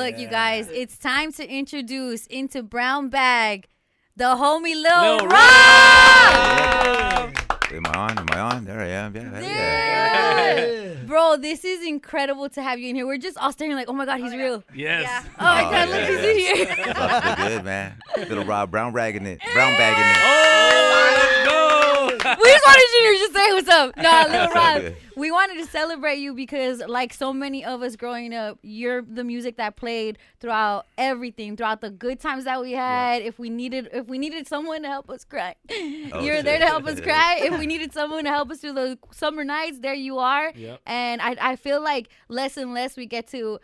Look, you guys, it's time to introduce into Brown Bag the homie Lil Rob. Am I on? There I am. Yeah. Bro, this is incredible to have you in here. We're just all staring like, oh my God, he's real. Yes. Yeah. Oh my God, look, he's in here. That's good, man. Little Rob brown bagging it. Brown bagging it. Oh, let's go. We just wanted you to just say what's up. No, Lil Rob, good. we wanted to celebrate you because like so many of us growing up, you're the music that played throughout everything, throughout the good times that we had. Yeah. If we needed someone to help us cry, you're there to help us cry. If we needed someone to help us through those summer nights, there you are. Yep. And I feel like less and less we get to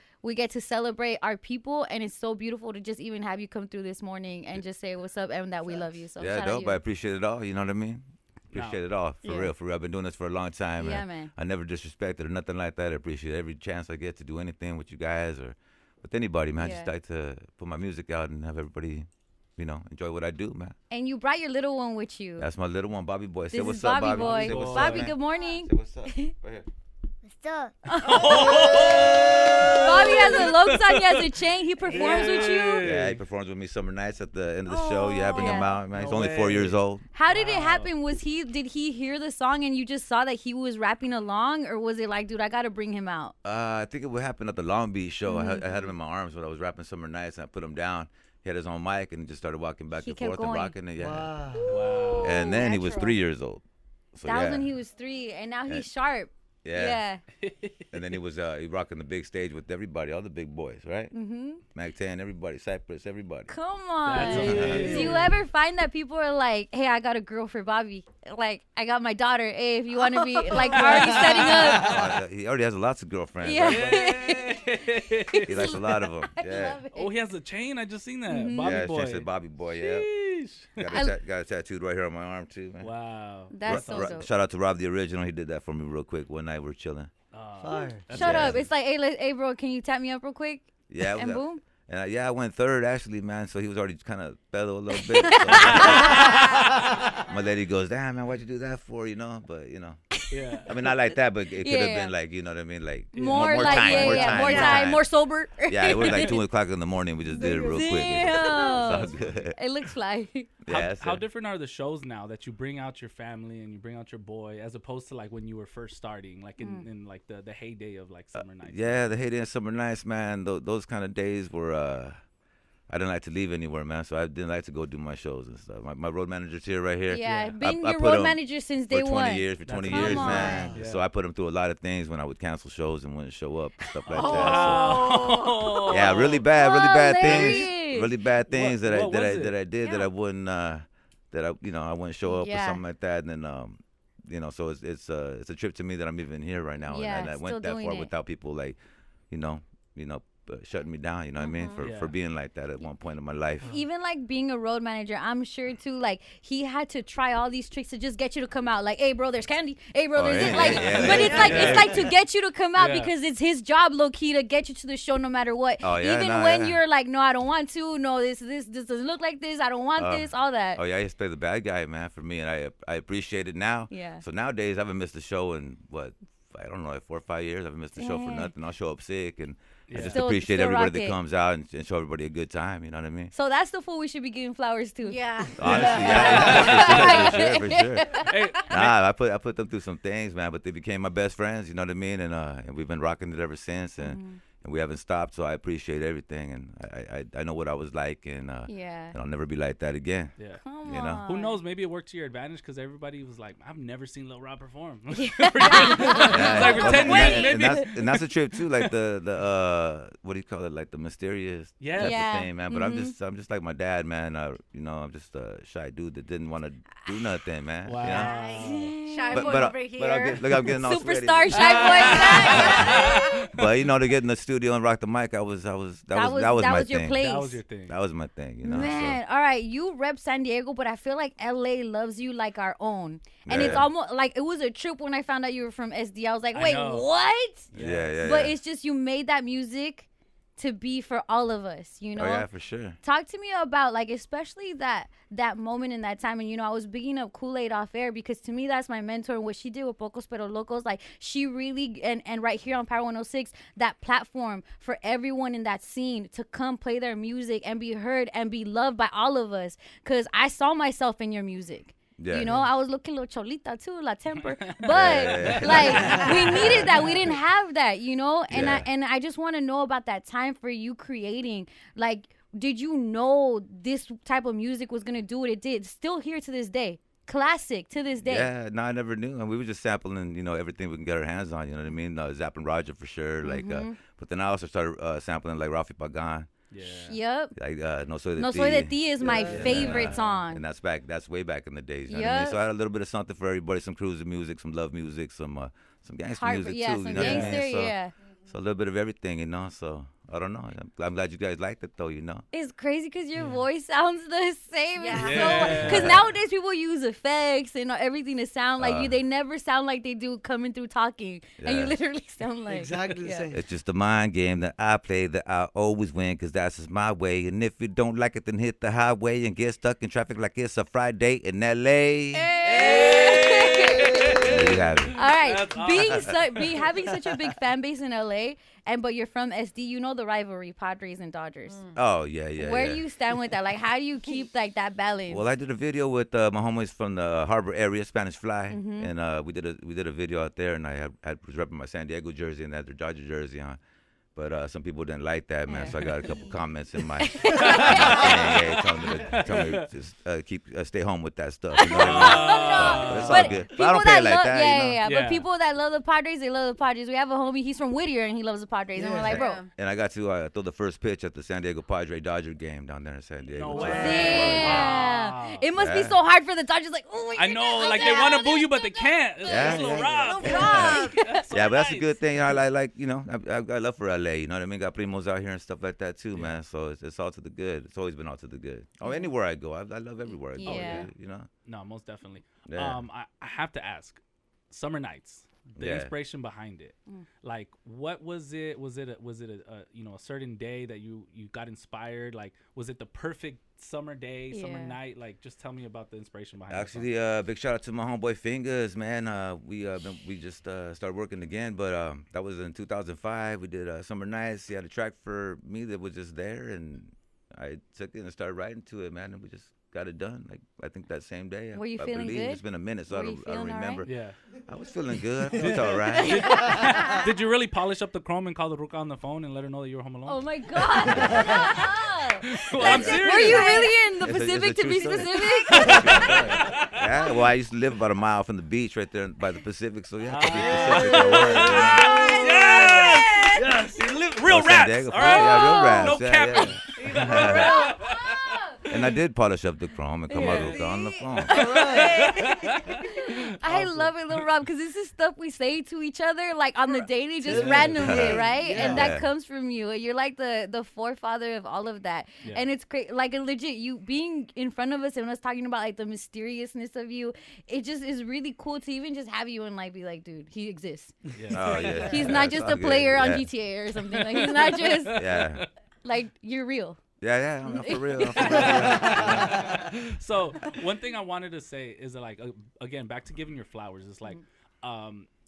celebrate our people, and it's so beautiful to just even have you come through this morning and just say what's up and that we love you. So yeah, dope. I appreciate it all. You know what I mean? Appreciate it all. For real. I've been doing this for a long time. Yeah, man. I never disrespected or nothing like that. I appreciate every chance I get to do anything with you guys or with anybody, man. I just like to put my music out and have everybody, enjoy what I do, man. And you brought your little one with you. That's my little one, Bobby Boy. Say This what's is up, Bobby Bobby. Boy. Say what's Bobby, up, good morning. Say what's up. Right here. What's up? Bobby has a loc sign. He has a chain. He performs with you. Yeah, he performs with me summer nights at the end of the show. Yeah, bring him out, man. He's only 4 years old. How did it happen? Did he hear the song and you just saw that he was rapping along, or was it like, dude, I gotta bring him out? I think it would happen at the Long Beach show. Mm-hmm. I had him in my arms when I was rapping summer nights, and I put him down. He had his own mic and he just started walking back and forth and rocking it. Yeah. Wow. And then he was 3 years old. So, that was when he was 3, and now he's sharp. Yeah. And then he was rocking the big stage with everybody, all the big boys, right? Mm-hmm. Mac 10, everybody, Cypress, everybody. Come on. Do you ever find that people are like, hey, I got a girl for Bobby. Like, I got my daughter. Hey, if you want to be, like, already setting up. He already has lots of girlfriends. Yeah. He likes a lot of them. Yeah. Oh, he has a chain? I just seen that. Mm-hmm. Bobby Boy. Yeah, chain said Bobby Boy, yeah. Got it tattooed right here on my arm, too, man. Wow. That's so dope. Shout out to Rob the Original. He did that for me real quick. One night we were chilling. Shut up. It's like, hey, bro, can you tap me up real quick? Yeah. And boom. And I went third, actually, man. So he was already kind of fellow a little bit. So my lady goes, damn, man, why'd you do that for, But, Yeah. I mean, not like that, but it could have been like, you know what I mean? Like more time, more sober. Yeah, it was like 2 o'clock in the morning. We just did it real quick. It looks fly. How different are the shows now that you bring out your family and you bring out your boy as opposed to like when you were first starting, like in like the heyday of like summer nights? Yeah, the heyday of summer nights, man. Those kind of days were I didn't like to leave anywhere, man. So I didn't like to go do my shows and stuff. My road manager's here right here. Yeah, been your road manager since day one. For 20 years, man. Yeah. So I put him through a lot of things when I would cancel shows and wouldn't show up and stuff like that. So, yeah, really bad things. Really bad things that I did that I wouldn't I wouldn't show up or something like that. And then so it's a trip to me that I'm even here right now. Yeah, and I went that far without people like, shutting me down, you know what I mean, for being like that at one point in my life. Even like being a road manager, I'm sure too, like he had to try all these tricks to just get you to come out. Like, hey bro, there's candy. Hey bro, there's this. But it's like to get you to come out because it's his job, low key, to get you to the show no matter what. When you're like, no, I don't want to. No, this doesn't look like this. I don't want this. All that. Oh yeah, I used to play the bad guy, man, for me, and I appreciate it now. Yeah. So nowadays I haven't missed a show in I don't know, like 4 or 5 years. I haven't missed a show for nothing. I'll show up sick and I just appreciate everybody that comes out and show everybody a good time. You know what I mean? So that's the fool we should be giving flowers to. Yeah. Honestly, for sure. Hey, I put them through some things, man, but they became my best friends. You know what I mean? And we've been rocking it ever since. And we haven't stopped, so I appreciate everything, and I know what I was like, and I'll never be like that again. Yeah, Come on. Who knows? Maybe it worked to your advantage because everybody was like, "I've never seen Lil Rob perform." For 10 years, maybe. And that's a trip too, like the what do you call it, like the mysterious type of thing, man. But I'm just like my dad, man. I'm just a shy dude that didn't want to do nothing, man. Wow. Shy boy over here. I'm getting all superstar sweaty. shy boy. But to get in the studio and rock the mic, that was my thing. That was your thing. That was my thing, Man, all right, you rep San Diego, but I feel like LA loves you like our own. And it's almost like it was a trip when I found out you were from SD. I was like, wait, what? Yeah. But it's just you made that music to be for all of us, you know? Oh, yeah, for sure. Talk to me about, like, especially that moment in that time. And, you know, I was bigging up Kool-Aid off air because to me, that's my mentor. And what she did with Pocos Pero Locos, like, she really, and right here on Power 106, that platform for everyone in that scene to come play their music and be heard and be loved by all of us. Because I saw myself in your music. Yeah. You know, I was looking a little cholita too, la temper, but like we needed that. We didn't have that, you know. And I just want to know about that time for you creating. Like, did you know this type of music was gonna do what it did? Still here to this day, classic to this day. Yeah, no, I never knew. And we were just sampling, you know, everything we can get our hands on. You know what I mean? Zapp and Roger for sure. Like, but then I also started sampling like Rafi Pagan. Yeah. Yep. Like No Soy de No Ti. Soy de Ti is my favorite song. And that's way back in the days. You know what I mean? So I had a little bit of something for everybody, some cruiser music, some love music, some gangster music too. Some you know gangster, what I mean? So, yeah. So a little bit of everything, you know. So I don't know. I'm glad you guys liked it though, you know. It's crazy because your voice sounds the same. Yeah. Because nowadays people use effects and everything to sound like you. They never sound like they do coming through talking. And you literally sound like. Exactly the same. It's just a mind game that I play that I always win because that's just my way. And if you don't like it, then hit the highway and get stuck in traffic like it's a Friday in L.A. There you have it. All right, having such a big fan base in LA, but you're from SD, you know the rivalry, Padres and Dodgers. Oh yeah. Where do you stand with that? Like, how do you keep like that balance? Well, I did a video with my homies from the Harbor area, Spanish Fly, and we did a video out there, and I was repping my San Diego jersey and they had their Dodger jersey on. But some people didn't like that, man. So I got a couple comments in my thing, telling me to stay home with that stuff. You know what I mean? But it's all good. But I don't pay it like that. Yeah. But people that love the Padres, they love the Padres. We have a homie, he's from Whittier, and he loves the Padres. And we're like, bro. And I got to throw the first pitch at the San Diego Padre Dodger game down there in San Diego. No way. Damn. Wow. It must be so hard for the Dodgers. Like, oh my I know, like they want to boo you, but they can't. It's a little rough. Yeah, but that's a good thing. You know, I like, you know, I got love for LA. You know what I mean? Got primos out here and stuff like that too, man. So it's all to the good. It's always been all to the good. Oh, anywhere I go, I love everywhere I go. Yeah. You know. No, most definitely. Yeah. I have to ask, Summer Nights, the inspiration behind it. Like, what was it? Was it a you know, a certain day that you got inspired? Like, was it the perfect summer day, summer night? Like, just tell me about the inspiration behind it. Actually, big shout out to my homeboy Fingers, man. We just started working again, but that was in 2005. We did Summer Nights. He had a track for me that was just there, and I took it and started writing to it, man, and we just got it done. Like, I think that same day. Were you I feeling believe. good? It's been a minute, so I don't remember. Right? Yeah. I was feeling good. I felt all right. Did you really polish up the chrome and call the Ruka on the phone and let her know that you were home alone? Oh my God. Well, I'm serious. Were you really in the It's a Pacific to true be story. specific? Yeah, well, I used to live about a mile from the beach right there by the Pacific, so yeah, to be Pacific, I was. Yes. You live real San rats. Diego, All right. yeah, real rats. No Yeah, capping. And I did polish up the chrome and come out on the phone. I love it, Lil Rob, because this is stuff we say to each other, like on the daily, just randomly, right? Yeah. And that comes from you. You're like the forefather of all of that. Yeah. And it's great, like legit, you being in front of us and us talking about like the mysteriousness of you. It just is really cool to even just have you and like be like, dude, he exists. Oh, yeah. He's Yeah, not it's just all a player good. on Yeah. GTA or something. Like he's not just Yeah. like you're real. Yeah, I'm for real. I'm for real. Yeah. So one thing I wanted to say is that, like, again, back to giving your flowers. It's like,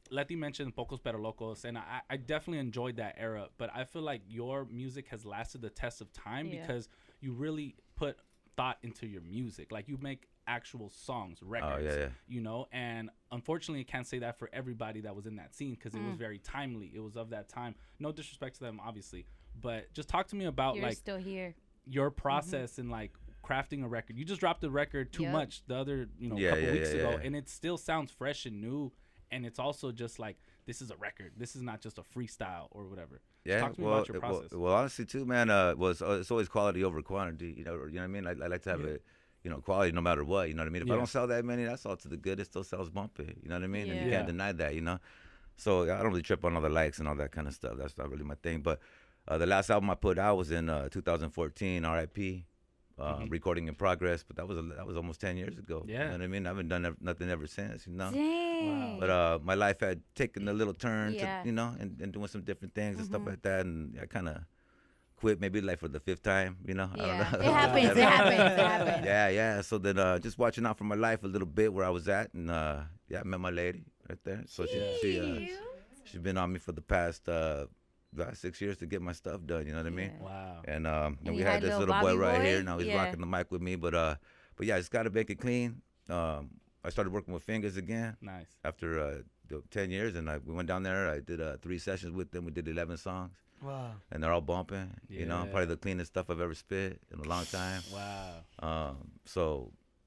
Letty mentioned Pocos Pero Locos, and I definitely enjoyed that era. But I feel like your music has lasted the test of time because you really put thought into your music. Like, you make actual songs, records, you know. And unfortunately, I can't say that for everybody that was in that scene because it was very timely. It was of that time. No disrespect to them, obviously. But just talk to me about You're like still here. your process in like crafting a record. You just dropped the record Too Much the other couple weeks ago, and it still sounds fresh and new. And it's also just like, this is a record. This is not just a freestyle or whatever. Yeah, talk to me about your process. Well, honestly, too, man, it's always quality over quantity. You know what I mean? I like to have quality no matter what. You know what I mean? If I don't sell that many, that's all to the good. It still sells bumpy. You know what I mean? And you can't deny that. You know, so I don't really trip on all the likes and all that kind of stuff. That's not really my thing. But the last album I put out was in 2014, R.I.P. Recording in progress, but that was almost 10 years ago. Yeah. You know what I mean? I haven't done nothing ever since, you know. Dang. But my life had taken a little turn, to, you know, and doing some different things and stuff like that, and I kind of quit maybe like for the 5th time, I don't know. It happens. It happens. Yeah. So then just watching out for my life a little bit where I was at, and I met my lady right there. So she's been on me for the past about 6 years to get my stuff done. You know what I mean? Wow. And we had this little boy right here. Now he's rocking the mic with me. But yeah, just gotta make it clean. I started working with Fingers again. Nice. After 10 years, and we went down there. I did 3 sessions with them. We did 11 songs. Wow. And they're all bumping. Probably the cleanest stuff I've ever spit in a long time. Wow.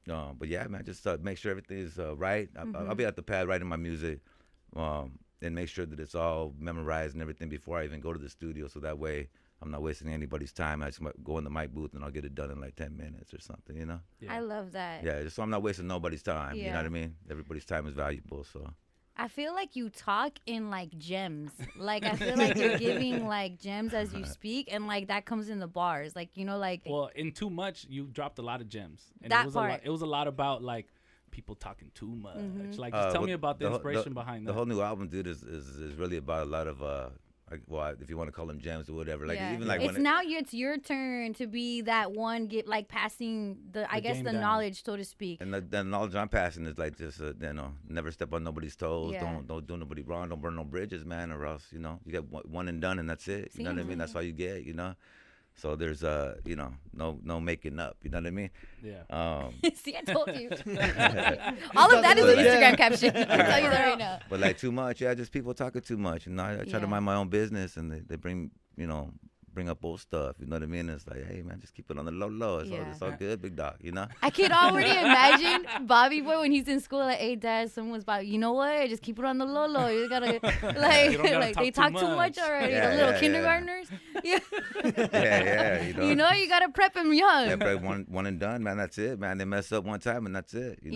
But yeah, man, just make sure everything is right. I'll be at the pad writing my music, and make sure that it's all memorized and everything before I even go to the studio. So that way, I'm not wasting anybody's time. I just go in the mic booth and I'll get it done in like 10 minutes or something, Yeah. I love that. Yeah, just so I'm not wasting nobody's time. You know what I mean? Everybody's time is valuable, so. I feel like you talk in like gems. Like I feel like you're giving like gems as you speak, and like that comes in the bars. Like like. Well, in Too Much, you dropped a lot of gems. And that it was part. It was a lot about like people talking too much. Like, just tell me about the inspiration behind that. The whole new album, dude, is really about a lot of if you want to call them gems or whatever. Like even like it's your turn to be that one, passing the knowledge, so to speak. And the knowledge I'm passing is like just never step on nobody's toes. Don't do nobody wrong. Don't burn no bridges, man, or else you get one and done and that's it. You know what I mean? That's all you get. So there's no making up. You know what I mean? Yeah. See, I told you. All of that is an Instagram caption. I'll tell you that right now. But like too much, just people talking too much. I try to mind my own business, and they bring up old stuff. You know what I mean? It's like, hey man, just keep it on the low. It's all good, big dog. I could already imagine Bobby Boy when he's in school. Like, hey dad, someone's about. You know what? Just keep it on the low. You gotta like they talk too much already. The little kindergartners. Yeah. Yeah. You gotta prep him young. Yeah, prep one and done, man. That's it, man. They mess up one time and that's it. You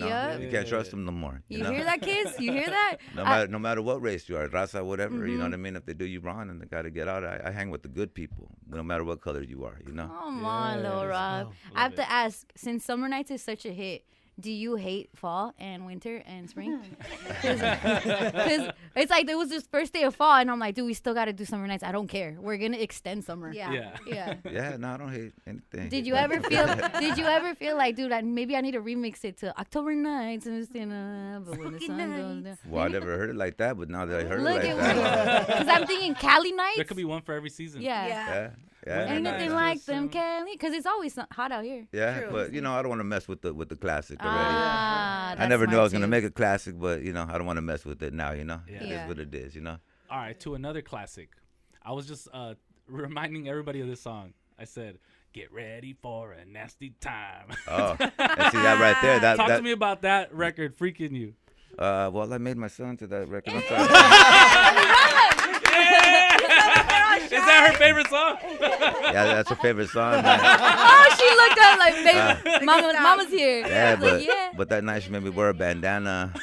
can't trust them no more. You hear that, kids? You hear that? No matter what race you are, raza, whatever. You know what I mean? If they do you wrong and they gotta get out, I hang with the good people. No matter what color you are, Come on, Lil Rob. I have to ask, since Summer Nights is such a hit, do you hate fall and winter and spring? Because it's like, it was this first day of fall, and I'm like, dude, we still got to do Summer Nights. I don't care. We're going to extend summer. Yeah. No, I don't hate anything. Did you ever feel like, dude, maybe I need to remix it to October Nights and but when the sun goes down. Well, I never heard it like that, but now that I heard it like that. Because I'm thinking Cali Nights. There could be one for every season. Yeah. Ain't nothing like them, Cali. Because it's always hot out here. Yeah, true. But, I don't want to mess with the classic already. I never knew I was going to make a classic, but, I don't want to mess with it now, It is what it is, All right, to another classic. I was just reminding everybody of this song. I said, get ready for a nasty time. Oh, and see that right there. Talk to me about that record freaking you. Well, I made my son to that record. I'm sorry. Is that her favorite song? Yeah, that's her favorite song. Man. Oh, she looked up like, baby, mama's here. Yeah, but that night she made me wear a bandana.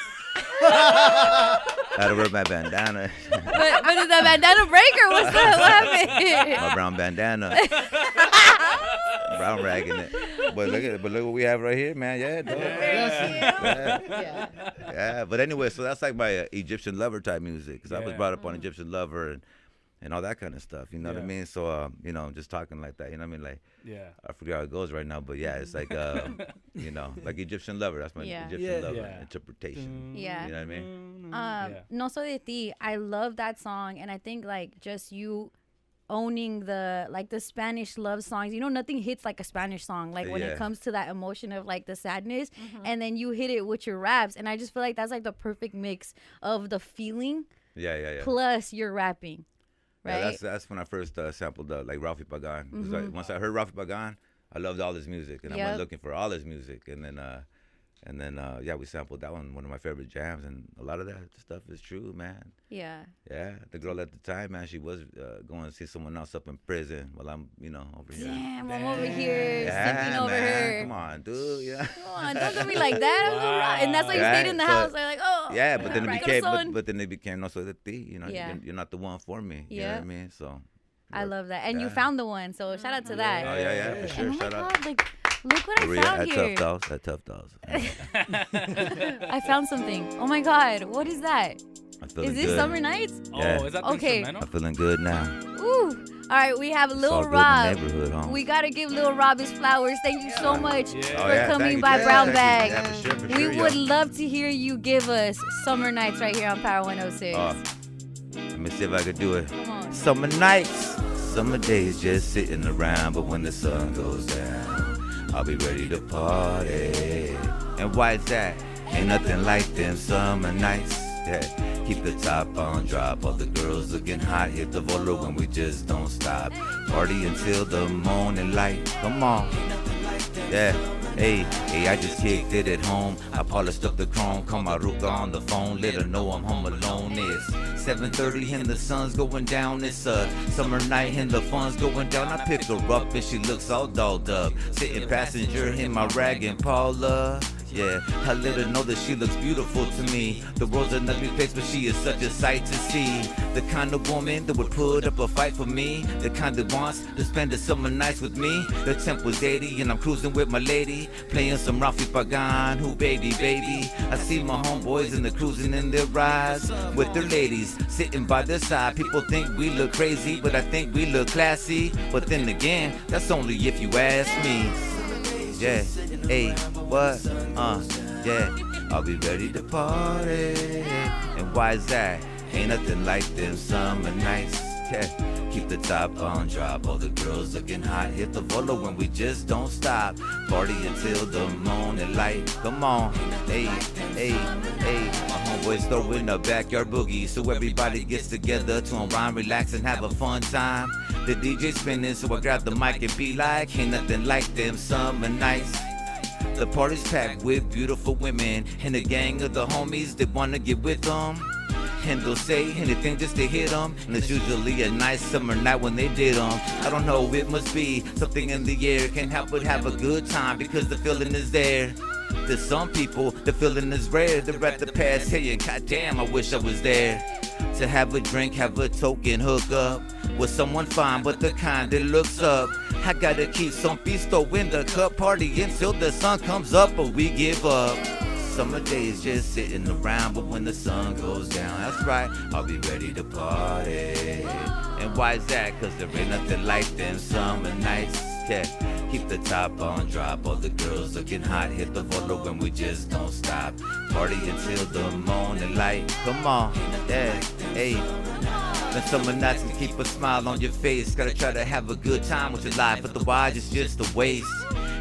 I had to wear my bandana. But is the bandana break or what's that? What happened? My brown bandana. Brown rag in it. But look what we have right here, man. Yeah, dog. Yeah. But anyway, so that's like my Egyptian lover type music, because I was brought up on Egyptian lover and all that kind of stuff. You know what I mean? So just talking like that. You know what I mean? Like, I forget how it goes right now, but it's like like Egyptian lover. That's my Egyptian lover interpretation. Yeah. You know what I mean? No Soy de Ti. I love that song, and I think like just you owning the Spanish love songs. Nothing hits like a Spanish song. Like when it comes to that emotion of like the sadness, and then you hit it with your raps, and I just feel like that's like the perfect mix of the feeling. Yeah. Plus your rapping. Right? Yeah, that's when I first sampled like Ralphie Pagan. Once I heard Ralphie Pagan, I loved all his music, and I went looking for all his music, and then we sampled that one of my favorite jams, and a lot of that stuff is true, man. Yeah. The girl at the time, man, she was going to see someone else up in prison while I'm, over here. Damn, I'm over here sipping over her. Come on, dude. Come on, don't do me like that. Wow. And that's why you stayed in the house. They're like, oh. Yeah, but then it became No Soy de Ti. You're not the one for me. You know what I mean? So. I love that, and you found the one. So shout out to that. Oh yeah, for sure. And shout out. God, look what I found here. Tough dolls. I found something. Oh my God, what is that? Is this good. Summer Nights? Yeah. Oh, is that okay? I'm feeling good now. Ooh. All right, we have Lil all Rob. good in the neighborhood, huh? We gotta give Lil Rob his flowers. Thank you so much for thank coming you, by Jay. Brown Thank you. Bag. Yeah, for sure, We yo. would love to hear you give us Summer Nights right here on Power 106. Let me see if I could do it. Come on. Summer nights, summer days, just sitting around. But when the sun goes down, I'll be ready to party. And why is that? Ain't nothing like them summer nights. Yeah, keep the top on drop. All the girls looking hot. Hit the roller when we just don't stop. Party until the morning light. Come on. Yeah. Hey, I just kicked it at home. I polished up the chrome, call my Ruka on the phone, let her know I'm home alone. It's 7:30 and the sun's going down. It's a summer night and the fun's going down. I pick her up and she looks all dolled up, sitting passenger in my rag and Paula. Yeah, I let her know that she looks beautiful to me. The world's an ugly place, but she is such a sight to see. The kind of woman that would put up a fight for me. The kind that wants to spend the summer nights with me. The temp was 80 and I'm cruising with my lady, playing some Rafi Pagan, who baby. I see my homeboys and they're cruising in their rides with their ladies sitting by their side. People think we look crazy, but I think we look classy. But then again, that's only if you ask me. Yeah, hey, what? Yeah, I'll be ready to party. And why is that? Ain't nothing like them summer nights. Yeah, keep the top on drop. All the girls looking hot. Hit the roller when we just don't stop. Party until the morning light. Come on, hey. My homeboys throwing a backyard boogie, so everybody gets together to unwind, relax, and have a fun time. The DJ spinning, so I grab the mic and be like, ain't nothing like them summer nights. The party's packed with beautiful women and a gang of the homies that wanna get with them. And they'll say anything just to hit them. And it's usually a nice summer night when they did them. I don't know, it must be something in the air. Can't help but have a good time because the feeling is there. There's some people, the feeling is rare. They're at the past saying, God damn, I wish I was there. To have a drink, have a token, hook up with someone fine, but the kind that looks up. I gotta keep some pisto in the cup, party until the sun comes up, or we give up. Summer days just sitting around, but when the sun goes down, that's right, I'll be ready to party. And why is that? Cause there ain't nothing like them summer nights. Yeah, keep the top on drop. All the girls looking hot. Hit the roller when we just don't stop. Party until the morning light. Come on, yeah, hey. Then summer nights can keep a smile on your face. Gotta try to have a good time with your life, otherwise it's just a waste.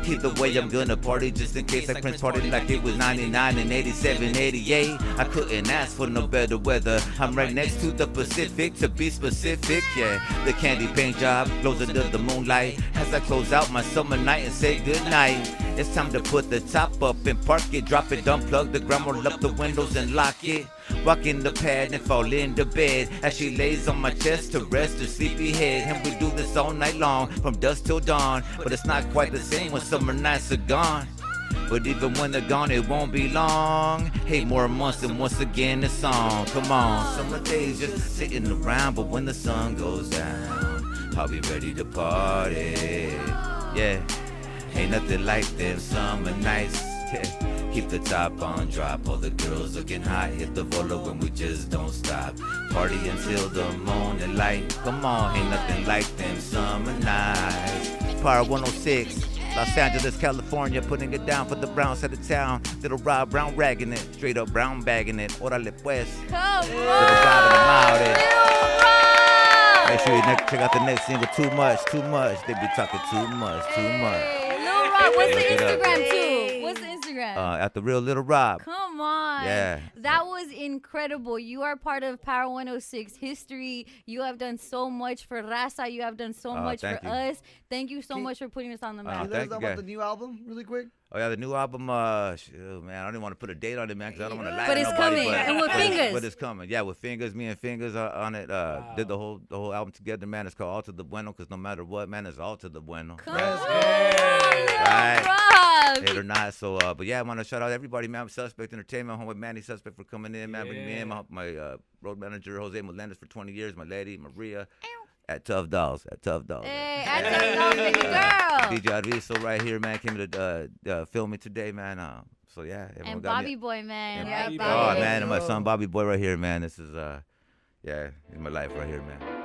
Either way, I'm gonna party just in case. I Prince party like it was 99 and 87, 88. I couldn't ask for no better weather. I'm right next to the Pacific, to be specific, yeah. The candy paint job glows under the moonlight as I close out my summer night and say goodnight. It's time to put the top up and park it, drop it, unplug the ground, roll up the windows and lock it. Walk in the pad and fall into bed as she lays on my chest to rest her sleepy head. And we do this all night long, from dusk till dawn. But it's not quite the same when summer nights are gone. But even when they're gone, it won't be long. 8 more months and once again the song. Come on, summer days just sitting around, but when the sun goes down, I'll be ready to party. Yeah, ain't nothing like them summer nights. Yeah. Keep the top on drop. All the girls looking hot. Hit the roller when we just don't stop. Party until the morning light. Come on, ain't nothing like them summer nights. Power 106, Los Angeles, California, putting it down for the brown side of town. Little Rob Brown ragging it, straight up brown bagging it. Orale pues. Come on, Little Rob and I'm out it. Lil Rob. Make sure you check out the next single. Too much. They be talking too much. Lil Rob, what's the Instagram too? What's the Instagram? At the real Little Rob. Come on. Yeah. That was incredible. You are part of Power 106 history. You have done so much for Raza. You have done so much for us. Thank you so much for putting us on the map. Can you let us know about the new album really quick? Oh, yeah, the new album, shoot, man, I don't even want to put a date on it, man, because I don't want to lie But to it's nobody. coming, and with Fingers. But it's coming. Yeah, with Fingers, me and Fingers are on it. Did the whole album together, man. It's called All to the Bueno, because no matter what, man, it's all to the bueno. Come right? on, Right. Rob. Hate or not. So, but yeah, I want to shout out everybody, man. Suspect Entertainment, homeboy Manny Suspect for coming in, man. Bringing me in. My road manager, Jose Melendez, for 20 years. My lady, Maria. At Tough Dolls. Hey, at Tough Dolls, baby girl. DJ Ariso right here, man. Came to film me today, man. So yeah. And Bobby Boy, man. Yeah, Oh, man, and my son Bobby Boy right here, man. This is, yeah, in my life right here, man.